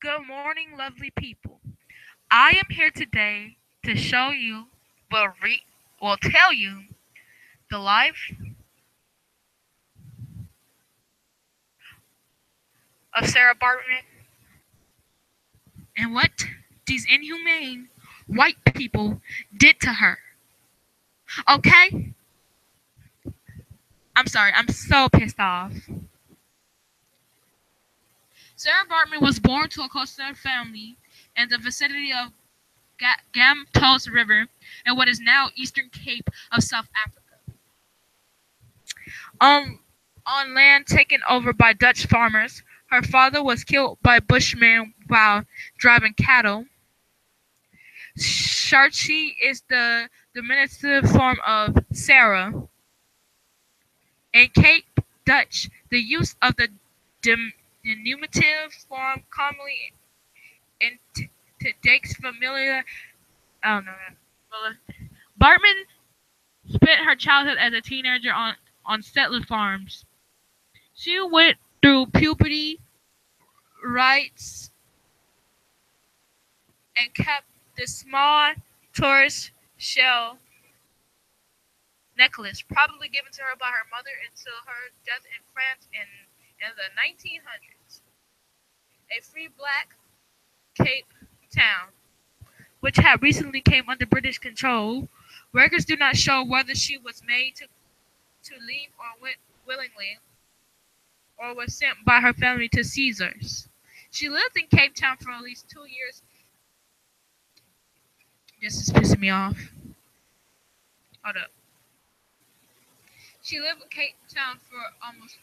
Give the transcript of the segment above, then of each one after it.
Good morning, lovely people. I am here today to show you, will tell you the life of Sarah Bartman and what these inhumane white people did to her. Okay? I'm sorry, I'm so pissed off. Sarah Bartman was born to a coastal family in the vicinity of Gamtos River in what is now Eastern Cape of South Africa. On, on land taken over by Dutch farmers, her father was killed by Bushmen while driving cattle. Sharchi is the diminutive form of Sarah. In Cape Dutch, the use of the diminutive form commonly indicates familiar. Oh no, no. Bartman spent her childhood as a teenager on settler farms. She went through puberty, rights, and kept the small tortoise shell necklace, probably given to her by her mother until her death in France in the 1900s. A free black Cape Town, which had recently came under British control, records do not show whether she was made to leave or went willingly, or was sent by her family to Caesars. She lived in Cape Town for at least 2 years. This is pissing me off. Hold up. She lived in Cape Town for almost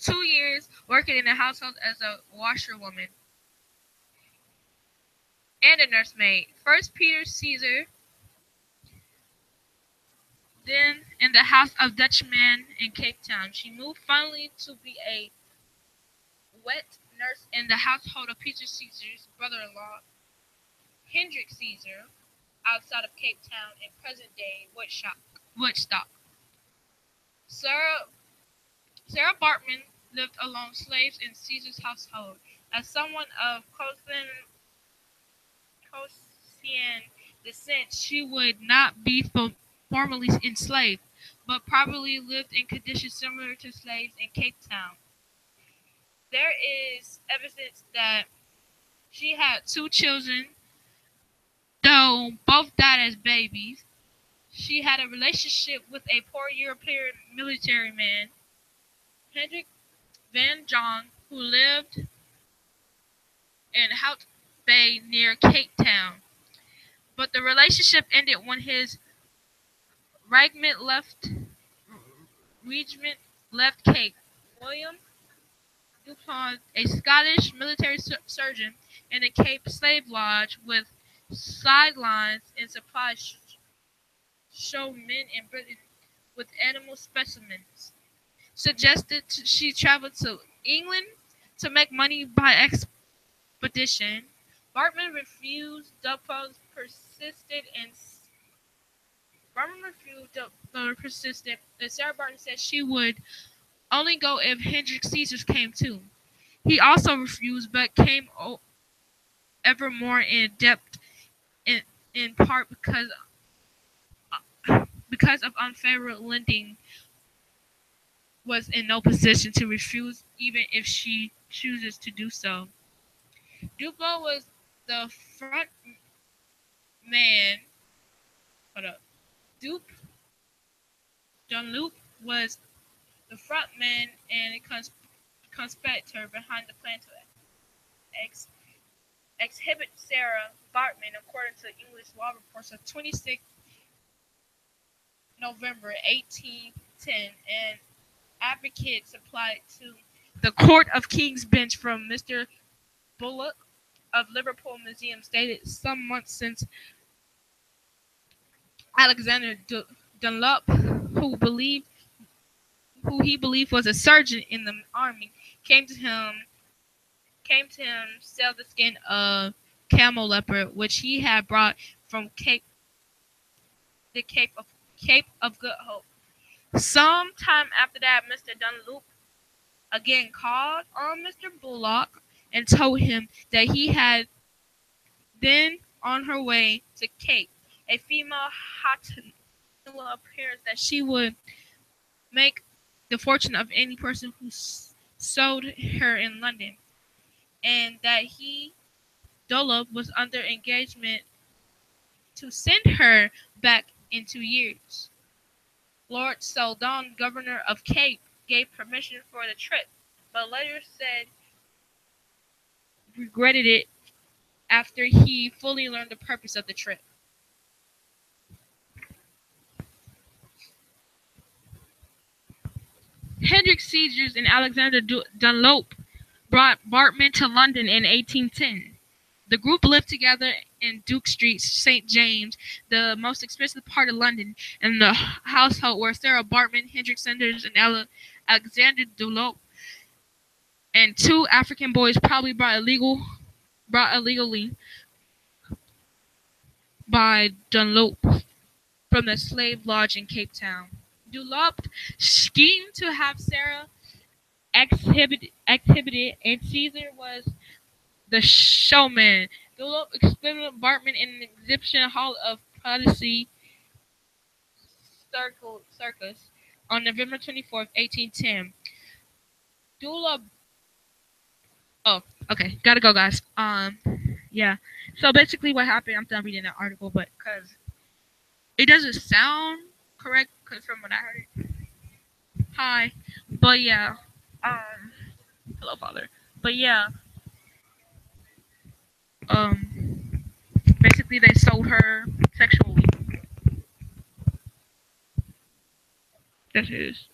2 years, working in the household as a washerwoman and a nursemaid. First Peter Caesar, then in the house of Dutchman in Cape Town. She moved finally to be a wet nurse in the household of Peter Caesar's brother-in-law, Hendrik Caesar, outside of Cape Town in present-day Woodstock. Sarah Bartman lived along slaves in Caesar's household. As someone of Caucasian descent, she would not be formally enslaved, but probably lived in conditions similar to slaves in Cape Town. There is evidence that she had two children, though both died as babies. She had a relationship with a poor European military man, Hendrik Van John, who lived in Hout Bay near Cape Town. But the relationship ended when his regiment left Cape. William Dupont, a Scottish military surgeon in a Cape slave lodge with sidelines and supplies, show men in Britain with animal specimens. Suggested she travel to England to make money by expedition. Bartman refused. Bartman refused. Persisted. And Sarah Barton said she would only go if Hendrik Caesars came too. He also refused, but came ever more in depth, in, in part because of unfavorable lending, was in no position to refuse even if she chooses to do so. Duplo was the front man. Hold up. Dupe Dunlop was the front man and a conspirator behind the plan to exhibit Sarah Bartman, according to English law reports of 26 November 1810, and advocate supplied to the Court of King's Bench from Mr. Bullock of Liverpool Museum stated some months since Alexander Dunlop, who he believed was a surgeon in the army, came to him sell the skin of camel leopard, which he had brought from the Cape of Good Hope. Some time after that, Mr. Dunlop again called on Mr. Bullock and told him that he had then on her way to Kate, a female Hatanula appears that she would make the fortune of any person who sold her in London, and that he, Dolob, was under engagement to send her back in 2 years. Lord Seldon, governor of Cape, gave permission for the trip, but later said regretted it after he fully learned the purpose of the trip. Hendrik Seizures and Alexander Dunlop brought Barrtman to London in 1810. The group lived together in Duke Street, St. James, the most expensive part of London, and the household were Sarah Barrtman, Hendrik Sanders, and Alexander Dunlop, and two African boys probably brought illegally by Dunlop from the slave lodge in Cape Town. Dunlop schemed to have Sarah exhibited, and Caesar was the showman. Dunlop exhibited Bartman in an exhibition hall of Protestant Circus on November 24th, 1810. Dunlop. Oh, okay, gotta go, guys. Yeah. So basically, what happened? I'm done reading that article, but because it doesn't sound correct, because from what I heard. Hi, but yeah. Hello, Father. But yeah. Um. Basically, they sold her sexually. That is.